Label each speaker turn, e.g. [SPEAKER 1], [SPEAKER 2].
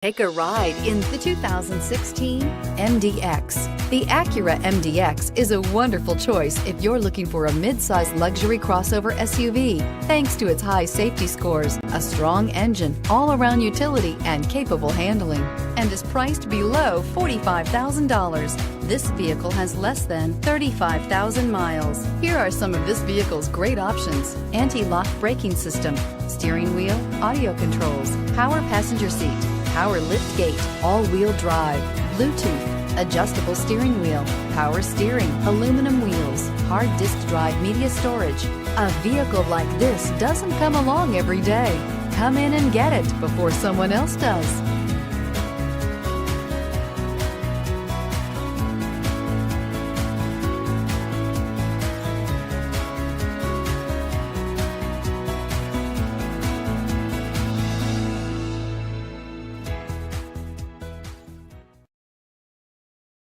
[SPEAKER 1] Take a ride in the 2016 MDX. The Acura MDX is a wonderful choice if you're looking for a mid-size luxury crossover SUV. Thanks to its high safety scores, a strong engine, all-around utility, and capable handling, and is priced below $45,000. This vehicle has less than 35,000 miles. Here are some of this vehicle's great options: anti-lock braking system, steering wheel audio controls, power passenger seat, power lift gate, all-wheel drive, Bluetooth, adjustable steering wheel, power steering, aluminum wheels, hard disk drive media storage. A vehicle like this doesn't come along every day. Come in and get it before someone else does.